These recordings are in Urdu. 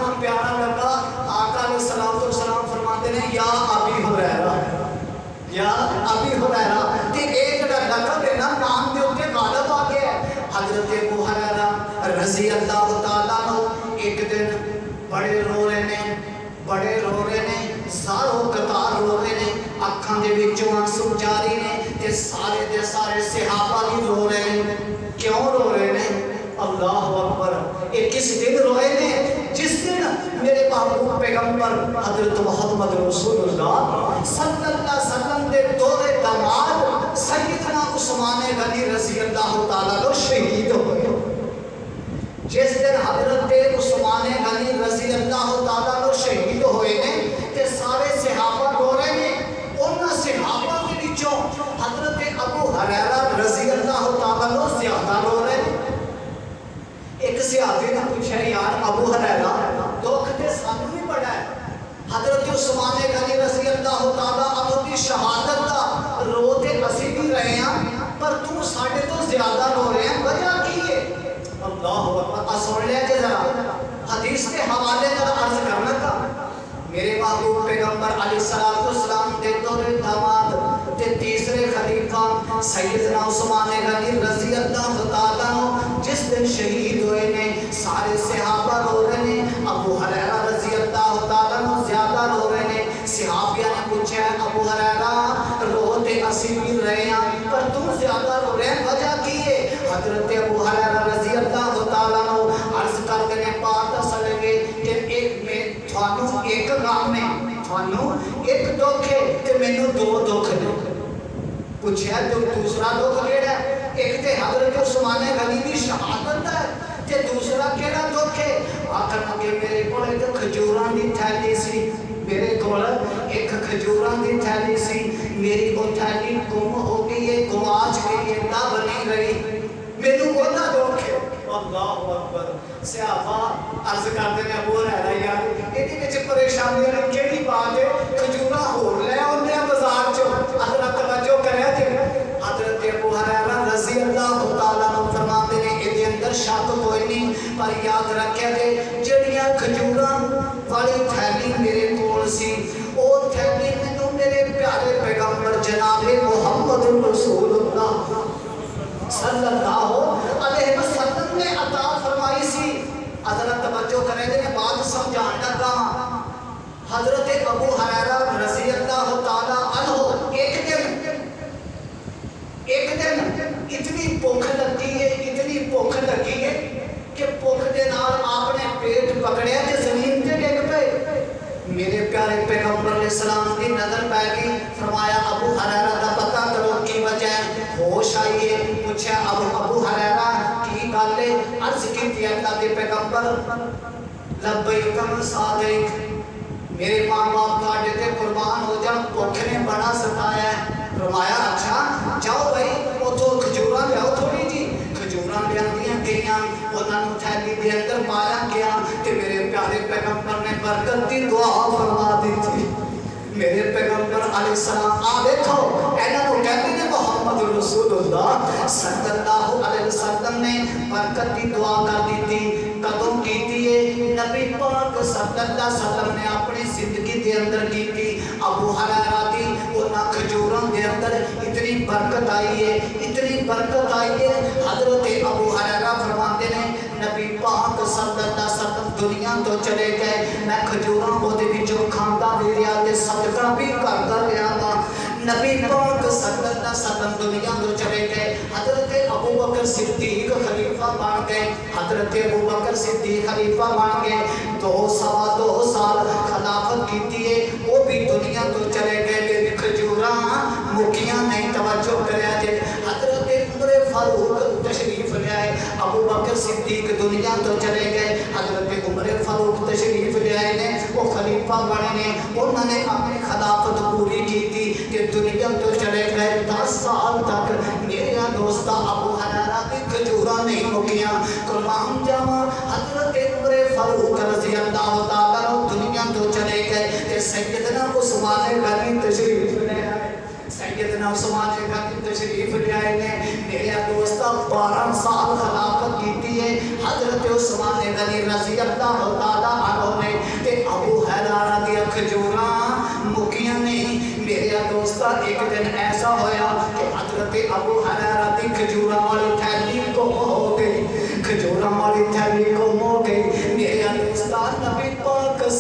اتنا پیارا لگا آقا علیہ السلام فرماتے ہیں یا ابی ہریرہ، یا ابی ہریرہ، تے ایک جڑا لقب ہے نا نام دے اوتے غالب آ گیا ہے۔ حضرت ابو ہریرہ رضی اللہ تعالیٰ عنہ ایک دن بڑے رو رہے نے، بڑے رو رہے نے، ساروں قطار رو رہے نے، اکھاں دے وچوں آنسو جاری نے، تے سارے دے سارے صحابہ بھی رو رہے نے۔ کیوں رو رہے نے؟ اللہ اکبر، ایک کس دن روئے نے؟ جس دن میرے محبوب پیغمبر حضرت محمد رسول اللہ صلی اللہ علیہ وسلم دے دور داماد سیدنا عثمان غنی رضی اللہ تعالیٰ عنہ شہید ہوئے۔ جس دن حضرت عثمان غنی رضی اللہ تعالیٰ عنہ شہید ہوئے نے تے سارے صحابہ رو رہے نے۔ ان صحابہ کے وچوں حضرت ابو ہریرہ رضی اللہ تعالیٰ عنہ زیادہ رو رہے نے۔ ایک صحابی نے پوچھا یار ابو ہریرہ دکھ تے سانوں بھی بڑا ہے، حضرت عثمان غنی رضی اللہ تعالیٰ عنہ کی شہادت دا رو تے اسی بھی رہے ہیں پر تو ساڈے تو زیادہ رو رہے ہیں، وجہ کی ہے؟ اللہ اکبر، سن لیا کہ ذرا حدیث کے حوالے ذرا عرض کرنا تھا۔ میرے محبوب پیغمبر علیہ السلام دے دور داماد تے تیسرے خلیفہ سیدنا عثمان غنی رضی اللہ تعالیٰ عنہ جس دن شہید ہوئے نے، سارے صحابہ رو رہے نے، ابو ہریرہ رضی اللہ تعالیٰ عنہ زیادہ رو رہے نے۔ صحابیہ نے پوچھا ابو ہریرہ رو تے اسی بھی رہے ہیں پر تم زیادہ رو رہے ہیں، وجہ کی ہے؟ حضرت ابو ہریرہ رضی اللہ تعالیٰ عنہ عرض کرتے ہیں بات اصل ہے کہ ایک میں تھانوں ایک غم میں تھانوں ایک دکھ ہے تے مینوں دو دکھ نے۔ پوچھا تو دوسرا دکھ کیڑا ہے؟ ایک تے حضرت عثمان غنی دی شہادت ہے تے دوسرا کیڑا دکھ ہے؟ آخر لگے میرے کول ایک کھجوراں دی تھیلی سی، میرے کول ایک کھجوراں دی تھیلی سی، میری وہ تھیلی گم ہو گئی ہے، گواچ گئی ہے، لب نہیں رہی، مینوں اوہدا دکھ ہے۔ اللہ اکبر، صحابہ عرض کرتے ہیں ابو ہریرہ یار ایدی وچ پریشانی والی کیڑی بات ہے؟ کھجوراں ہور لے آؤندے ہیں بازار چوں، حضرت توجہ کرے تے حضرت ابو ہریرہ رضی اللہ تعالیٰ عنہ فرماتے ہیں ایدے اندر شک کوئی نہیں پر یاد رکھے کہ جڑیاں کھجوراں والی تھیلی میرے کول سی او تھیلی مینوں میرے پیارے پیغمبر جناب محمد رسول اللہ صلی اللہ علیہ وسلم نے عطا فرمائی سی۔ حضرت توجہ کریں دے میں بات سمجھان لگا۔ حضرت ابو ہریرہ رضی اللہ تعالیٰ عنہ ایک دن اتنی بھوک لگی ہے، اتنی بھوک لگی ہے کہ بھوک دے نال آپ نے پیٹ پکڑیا تے زمین تے ڈگ پئے۔ میرے پیارے پیغمبر علیہ السلام کی نظر پہ گئی، فرمایا ابو ہریرہ دا پتہ کرو کی وجہ ہے؟ ہوش آئیے، پوچھا ابو ہریرہ کی گل ہے؟ عرض کی اللہ کے پیغمبر لبیک صادق، میرے ماں باپ تھوڑے تے قربان ہو جان، بھوک نے بڑا ستایا ہے۔ فرمایا اچھا جاؤ بھائی اتھوں کھجوراں لیاؤ تھوڑی جی، کھجوراں لیاندیاں گئیاں، انہاں نوں تھیلی دے اندر پایا گیا تے میرے پیارے پیغمبر نے برکت دی دعا فرما دی تھی۔ میرے پیغمبر علیہ السلام آ دیکھو انہاں نوں کہتے ہیں محمد رسول اللہ صلی اللہ علیہ وسلم نے برکت دی دعا کر دی تھی۔ کدوں کیتی ہے؟ نبی پاک صلی اللہ علیہ وسلم نے اپنی زندگی دے اندر کیتی۔ ابو ہریرہ دی انہاں کھجوراں دے اندر اتنی برکت آئی ہے، اتنی برکت آئی ہے، حضرت ابو ہریرہ فرماتے ہیں نبی پاک صلی اللہ علیہ وسلم دنیا تو چلے گئے، میں کھجوراں دے وچوں کھاندا بھی رہیا تے صدقہ بھی کردا رہیا وا۔ نبی پاک صلی اللہ علیہ وسلم دنیا تو چلے گئے، حضرت ابو بکر صدیق خلیفہ بن گئے، حضرت ابو بکر صدیق خلیفہ بن گئے، 2 سال خلافت کیتی ہے، وہ بھی دنیا تو چلے گئے، میری کھجوراں مکیاں نہیں، توجہ کریا جے۔ حضرت عمر فاروق تشریف لے آئے، ابو بکر صدیق دنیا تو چلے گئے، حضرت عمر فاروق تشریف لے آئے نے، وہ خلیفہ بنے نے، انہوں نے اپنی خلافت پوری کی تھی کہ دنیا تو چلے گئے 10 سال تک میرے دوستا ابو ہریرہ کی کھجوراں نہیں مکیاں۔ قربان جاواں حضرت عمر فاروق رضی اللہ تعالیٰ عنہ دنیا تو چلے گئے تے سیدنا عثمان غنی تشریف لے آئے، سیدنا عثمان غنی تشریف لے آئے نے، میرے دوستا 12 سال خلافت کیتی ہے، حضرت عثمان غنی رضی اللہ تعالیٰ عنہ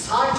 60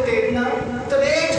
63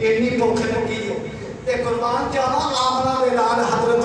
ਇੰਨੀ ਭੁੱਖ ਲੱਗੀ ਹੈ। ਤੇ ਕੁਰਬਾਨ ਜਾਵਾਂ ਆਮਨਾ ਦੇ ਨਾਲ ਹਜ਼ਰਤ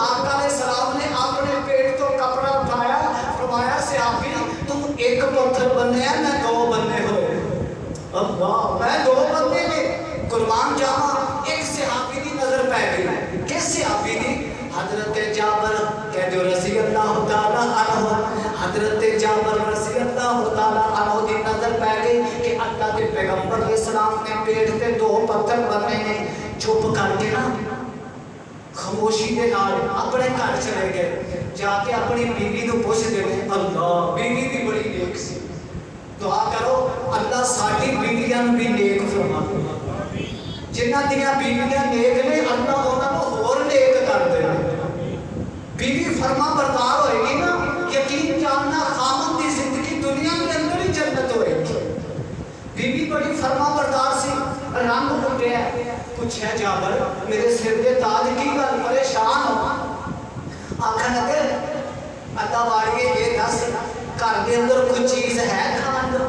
ਆਕਾ ਨੇ ਸਲਾਮ ਨੇ ਆਪਣੇ ਪੇਟ ਤੋਂ ਕਪੜਾ ਉਠਾਇਆ, ਫਰਮਾਇਆ ਸਿਹਾਬੀ ਤੂੰ ਇੱਕ ਪੱਥਰ ਬੰਨਿਆ, ਮੈਂ ਦੋ ਬੰਨੇ ਹੋਏ। ਅੱਲਾਹ, ਮੈਂ ਦੋ ਬੰਨੇ ਨੇ। ਕੁਰਬਾਨ ਜਾਵਾਂ ਇੱਕ ਸਿਹਾਬੀ ਦੀ ਨਜ਼ਰ ਪੈ ਗਈ। ਕਿਸ ਸਿਹਾਬੀ ਦੀ? حضرت جابر کہتے ہو رضی اللہ تعالیٰ عنہ، حضرت جابر رضی اللہ تعالیٰ عنہ دی نظر پہ گئی کہ اللہ کے پیغمبر علیہ السلام نے پیٹ تے دو پتھر بننے نے۔ چھپ کر کے نا خاموشی دے نال اپنے گھر چلے گئے، جا کے اپنی بیوی نو پوچھ دے نے۔ اللہ، بیوی بھی بڑی نیک سی۔ دعا کرو اللہ ساری بیویاں بھی نیک فرما دے۔ جنہ دیاں بیویاں نیک نے اللہ انہاں نو ہور نیک کر دے۔ بیوی فرما بردار ہوئے گی نا، یقین جاننا خامن دی زندگی دنیا کے اندر ہی جنت ہوئے گی۔ بیوی بڑی فرما بردار سی، رنگ اٹھے ہے، کچھ ہے جابر میرے سر دے تاج کی گل، پریشان ہو۔ آنکھا لگے اللہ واڑیے یہ دس گھر دے اندر کوئی چیز ہے کھان دو۔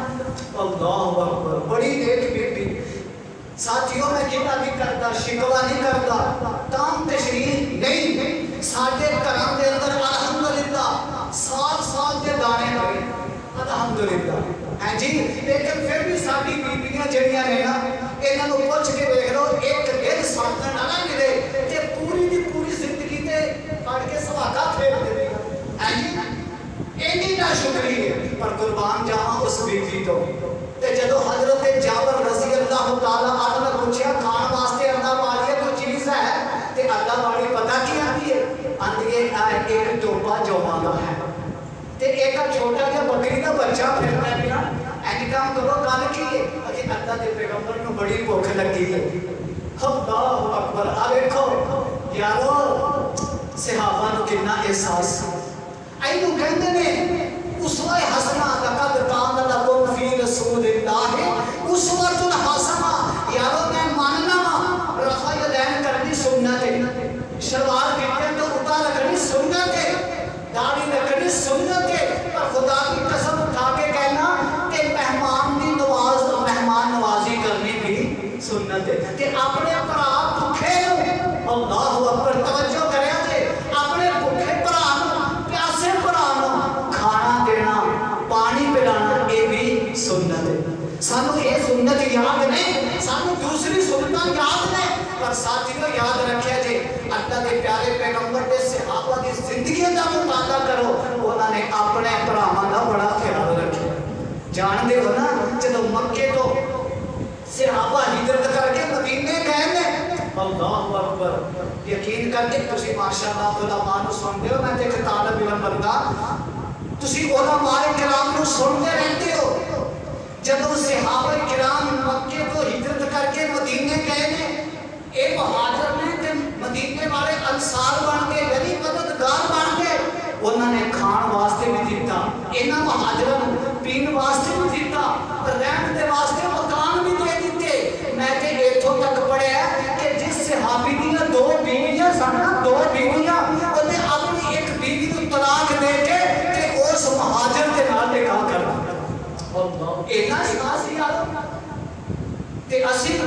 اللہ اکبر، بڑی نیک بیوی۔ ساتھیوں میں گلا نہیں کرتا، شکوا نہیں کرتا، تام تشریح نہیں۔ ساڈے گھراں دے اندر الحمدللہ سال سال کے دانے لگے، الحمدللہ ہے جی۔ لیکن پھر بھی ساری بیبیاں جڑیاں نے نا، انہاں نوں پوچھ کے دیکھ لو، ایک دن ساتھ نہ ملے تے پوری دی پوری زندگی تے کٹ کے سواگا پھیر دے ہے جی۔ اینی نا شکریہ پر قربان جاواں اس بیوی تو۔ تے جدو حضرت جابر رضی اللہ تعالیٰ عنہ نے پوچھا کھان واسطے اللہ والی کوئی چیز ہے؟ تے اللہ والی پتہ کی آتی ہے؟ آتی ہے ایک ٹوپا جوما ہے تے ایک چھوٹا جا بکری کا بچہ پھرتا ہے نا۔ اینی کام کرو گل کی ہے کہ اللہ دے پیغمبر نو بڑی بھوک لگی ہے۔ اللہ اکبر، آ دیکھو یارو صحابہ نو کتنا احساس اینو کہندے نے اسوہ حسنہ لقد کان لکم فی رسول اللہ اسوۃ حسنہ۔ یارو میں ماننا وا رفع یدین کرنی سنت ہے، شلوار پیٹے تو اوپر رکھنی سنت ہے، داڑھی رکھنی سنت ہے، پر خدا کی قسم اٹھا کے کہنا کہ مہمان دی مہمان نوازی کرنی بھی سنت ہے۔ کہ اپنے بھرا بھوکے نو، اللہ اکبر توجہ کریا جے، اپنے بھوکے بھرا نو، پیاسے بھرا نو کھانا دینا، پانی پلانا، یہ بھی سنت ہے۔ سانو یہ سنت یاد نہیں، سانو دوسری سنت یاد نہیں، پر ساتھیوں یاد رکھے جے اللہ کے پیارے پیغمبر دے صحابہ دی زندگی دا مطالعہ کرو، انہوں نے اپنے بھراواں دا بڑا خیال رکھا۔ جان دے ہو نا جدوں مکے تو صحابہ ہجرت کر کے مدینے گئے نے، اللہ اکبر، یقین کر کے تسی ماشاءاللہ علماء نو سنتے ہو، میں تے ایک طالب علم بندہ، تسی علماء کرام نو سنتے رہتے ہو۔ جدوں صحابہ کرام مکے تو ہجرت کر کے مدینے گئے نے، اے مہاجر نے تے مدینے والے انصار بن کے یعنی مددگار بن کے انہوں نے کھان واسطے بھی دیتا، انہاں مہاجروں پین واسطے بھی دیتا، رہن دے واسطے مکان بھی دے دیتے۔ میں تے ایتھوں تک پڑھیا کہ جس صحابی دیاں دو بیویاں سن نا، دو بیویاں، انہیں اپنی ایک بیوی کو طلاق دے کے تے اس مہاجر کے نال نکاح کر اللہ اینا سناسی آلو تے اسی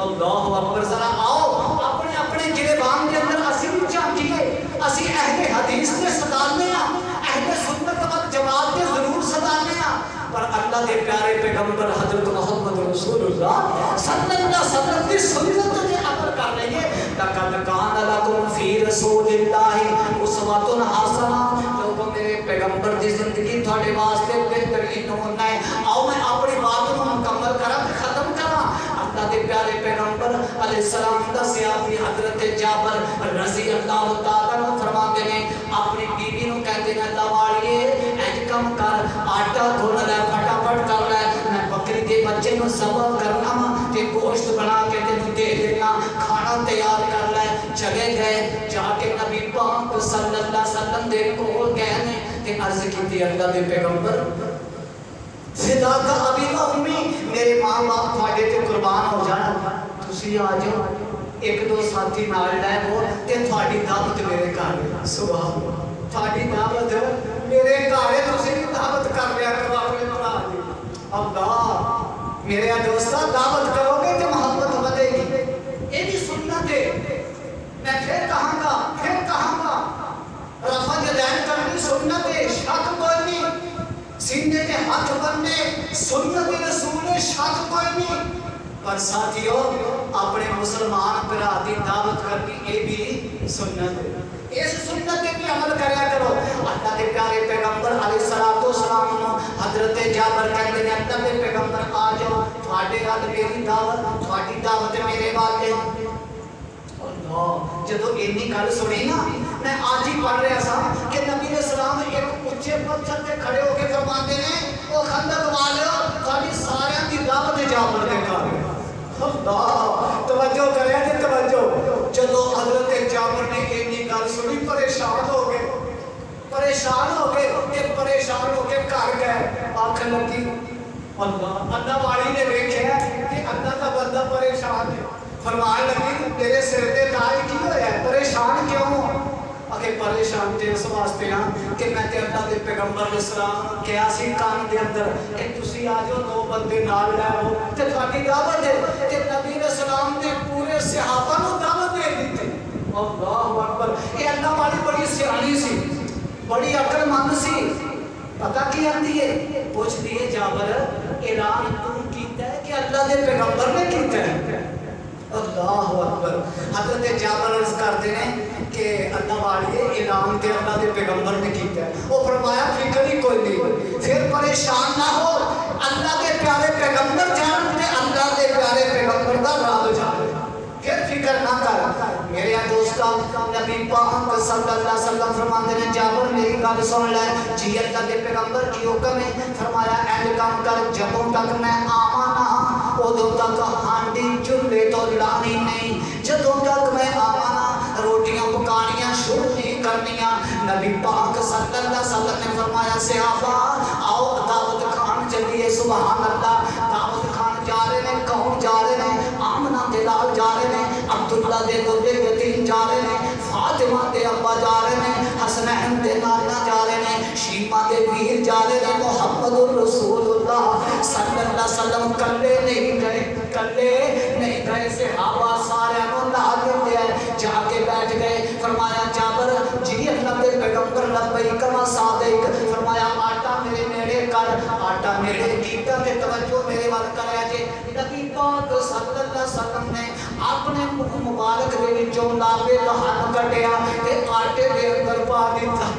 اللہ اکبر ذرا آؤ اپنے اپنے گریبان کے اندر اسی بھی جھانکیے، اسی اہل حدیث کے صدانے ہیں، اہل سنت والجماعت کے ضرور صدانے ہیں، پر اللہ دے پیارے پیغمبر حضرت محمد رسول اللہ صلی اللہ علیہ وسلم کی سنت کے عمل کر رہے ہیں۔ لقد کان لکم فی رسول اللہ اسوۃ حسنہ، لوگوں میرے پیغمبر دی زندگی تھوڑے واسطے بہترین ہونا ہے۔ آؤ میں اپنی بات کو مکمل کرا ختم کرا۔ اللہ دے پیارے پیغمبر علیہ السلام دا صحابی حضرت جابر رضی اللہ تعالیٰ عنہ فرماتے ہیں اپنی بیوی نو کہتے ہیں اللہ والیے انج کم کر آٹا گھن لے پھٹافٹ کر لے، میں بکری دے بچے نو ذبح کرنا وا تے گوشت بنا کے تینوں دے دینا، کھانا تیار کر لے۔ چلے گئے، جا کے نبی پاک صلی اللہ علیہ وسلم دے کول گئے نے تے عرض کیتی اللہ دے پیغمبر فدا کا ابی و امی، میرے ماں باپ تھوڑے تے قربان ہو جانا، تسی آ جاؤ ایک دو ساتھی نال لے وہ تے تھوڑی دعوت میرے گھر، سبحان اللہ، تھوڑی دعوت میرے گھر، تسی بھی دعوت کر لیا کرو اپنے بھرا دی۔ اللہ میرے دوستاں دعوت کرو گے تو محبت بڑھے گی، یہ بھی سنت ہے۔ میں پھر کہاں گا رفع یدین کرنی سنت ہے، شک کوئی نہیں، سینے کے ہاتھ بننے سنت رسول ہے، شک کوئی نہیں، پر ساتھیوں اپنے مسلمان برا دی دعوت کرنی یہ بھی سنت ہے۔ اس سنت پہ عمل کریا کرو۔ اللہ کے پیارے پیغمبر علیہ الصلوۃ والسلام نو حضرت جابر کہتے ہیں اللہ کے پیغمبر آ جاؤ، تھوڑے وال میری دعوت، تھوڑی دعوت میرے والے۔ اللہ جدو اینی گل سنی نا، میں آج ہی پڑھ رہا سا کہ نبی علیہ السلام ایک اونچے پتھر تے کھڑے ہو کے فرماتے ہیں او خندق والو تھوڑی سارے دی دعوت جابر دے کر۔ اللہ توجہ کرے جی توجہ۔ جدو حضرت جابر نے اینی گل سنی پریشان ہو گئے کہ پریشان ہو کے گھر گئے، آنکھ لگی اللہ والی نے دیکھا کہ اللہ کا بندہ پریشان ہے، فرمان لگی تیرے سر تے تاج کی ہویا ہے، پریشان کیوں ہو؟ اگر پریشان تے اس واسطے ہاں کہ میں تے اللہ دے پیغمبر علیہ السلام کیا سی کان دے اندر کہ تسی آ جاؤ دو بندے نال لے آؤ تے تھوڑی دعوت ہے کہ نبی علیہ السلام نے پورے صحابہ کو دعوت دے دیتی۔ اللہ اکبر، یہ اللہ والی بڑی سیانی سی، بڑی عقل مند سی، پتہ کی آتی ہے؟ پوچھ دیے جابر اعلان تم کیتا ہے کہ اللہ دے پیغمبر نے کیتا ہے؟ اللہ اکبر۔ حضرت جابر عرض کرتے ہیں کہ اللہ والی اعلان تے اللہ دے پیغمبر نے کیتا ہے۔ وہ فرمایا فکر ہی کوئی نہیں، پھر پریشان نہ ہو، اللہ کے پیارے پیغمبر جان تے اللہ دے پیارے پیغمبر دا راز جان، پھر فکر نہ کر۔ میرے دوستاں نبی پاک صلی اللہ علیہ وسلم فرماتے ہیں جابر میری گل سن لے، جی اللہ کے پیغمبر کی حکم ہے، فرمایا اینج کام کر جدوں تک میں آواں نہ ادوں تک ہانڈی چولہے تو لانی نہیں، جدوں تک میں آواں نہ روٹیاں پکانیاں شروع نہیں کرنیاں۔ نبی پاک صلی اللہ علیہ وسلم نے فرمایا صحابہ آؤ دعوت کھان چلیے، سبحان اللہ، دعوت کھان جا رہے ہیں، کون جا رہے ہیں؟ آمنہ دے لال جا رہے ہیں، عبداللہ دے دودے یتیم جا رہے ہیں، فاطمہ دے ابا جا رہے ہیں، حسنین دے نانا جا رہے ہیں، شیمہ دے ویر جا رہے ہیں، محمد الرسول اللہ صلی اللہ علیہ وسلم کلے نہیں گئے، صحابہ سارے کو لا دیتے ہیں، جا کے بیٹھ گئے۔ فرمایا جابر جی اللہ کے پیغمبر لبیک و صادق، فرمایا آٹا میرے نیڑے کر، آٹا نیڑے کیتا تے توجہ میرے وال کریا جے۔ نبی پاک صلی اللہ علیہ وسلم نے اپنے منہ مبارک دے وچوں لابے دہن کٹیا تے آٹے دے اندر پا دیتا۔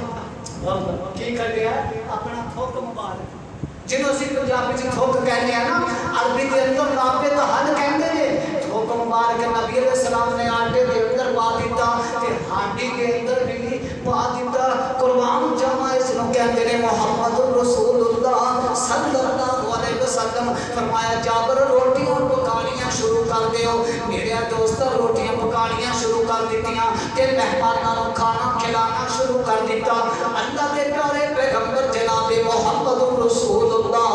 کی کٹیا؟ اپنا تھوک مبارک، جنہوں سے پنجابی سے تھوک کہنے ہیں نا، عربی کے اندر لابے دہن کہنے ہیں، تھوک مبارک نبی علیہ السلام نے آٹے دے اندر پا دیتا تے ہانڈی کے اندر بھی پا دیتا۔ قربان جاواں اس نو کہندے نے محمد رسول اللہ صلی اللہ علیہ وسلم۔ فرمایا جابر روٹیاں پکانیاں شروع کر دیو۔ میرے دوست روٹیاں پکانیاں شروع کر دیتیاں تے مہماناں نوں کھانا کھلانا شروع کر دیتا۔ اللہ دے پیارے پیغمبر جناب محمد رسول اللہ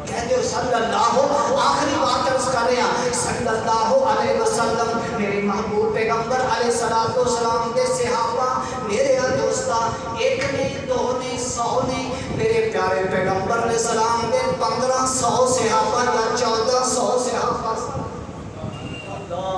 کہتے ہو صلی اللہ، آخری بات عرض کر رہے ہیں صلی اللہ علیہ وسلم، میرے محبوب پیغمبر علیہ السلام کے صحابہ میرے دوستا ایک نے دو نے 100 نے، میرے پیارے پیغمبر علیہ السلام کے 1500 صحابہ یا 1400 صحابہ۔ اللہ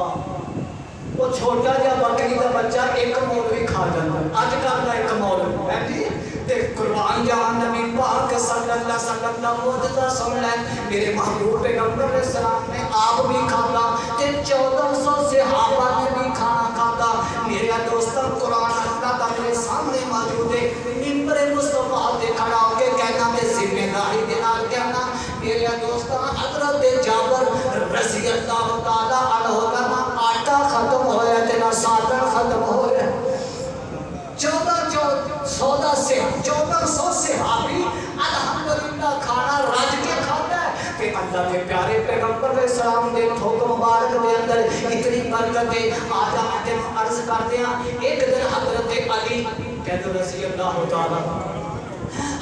وہ چھوٹا جا بکری کا بچہ ایک مولوی کھا جاتا ہے، آج کل کا ایک مولوی ہے جی دیکھ قربان جہاں نبی پاک صلی اللہ علیہ وسلم کا معجزہ سن لیں۔ میرے محبوب پیغمبر علیہ السلام نے آپ بھی کھانا تے 1400 صحابہ نے بھی کھانا کھاتا۔ میرے دوستوں قرآن اللہ کا میرے سامنے موجود ہے، منبر مصطفیٰ دے کھڑا ہو کے کہنا تے ذمہ داری دے نال کہنا میرے دوستوں حضرت جابر رضی اللہ تعالی عنہ کا آٹا ختم ہویا تے نہ ساگر ختم ہویا۔ 1400 صحابی الحمدللہ کھانا رج کے کھاتا ہے کہ اللہ کے پیارے پیغمبر علیہ السلام دے تھوک مبارک دے اندر اتنی برکت ہے۔ آج میں تینوں عرض کرتے ہیں ایک دن حضرت علی کہتے رضی اللہ تعالیٰ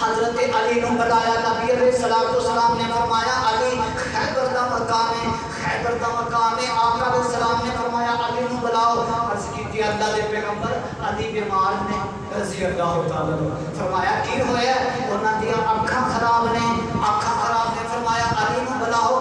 حضرت علی نے بلایا، نبی علیہ السلام نے فرمایا علی خیبر دا مقام ہے، خیبر دا مقام ہے۔ آقا علیہ السلام نے فرمایا علی نے بلاؤ، عرض کی اللہ دے پیغمبر علی بیمار نے رضی اللہ تعالیٰ فرمایا کی ہویا؟ انہاں دی آنکھاں خراب نے، آنکھاں خراب نے، فرمایا علی نے بلاؤ۔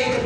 1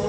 2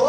2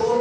2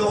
2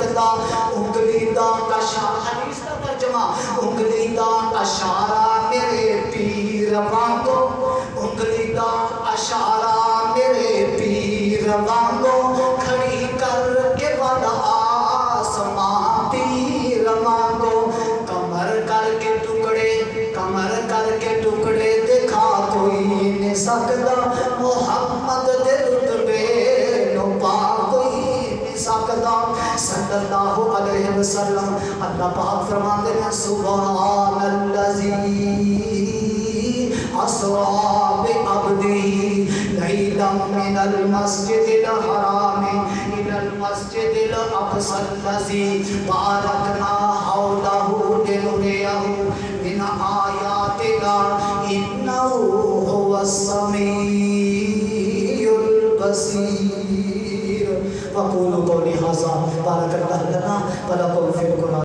سکتا انگلی دا اشارہ حدیث کا ترجمہ انگلی دا اشارہ میرے پیر وانگو انگلی دا اشارہ میرے پیر وانگو کھڑی کر کے والا آسمان تیر وانگو کمر کر کے ٹکڑے دکھا کوئی نہیں سکتا محمد دے رتبے نو پا کوئی نہیں سکتا صلی اللہ علیہ وسلم اللہ پاک فرماتے ہیں سبحان اللذی اسرا بعبدہ لیلا من المسجد الحرام الى المسجد الاقصى الذی بارکنا حولہ لنریہ من آیاتنا انہ هو السمیع البصیر وقولوا قولی ھذا بارک اللہ لنا ولکم فی القرآن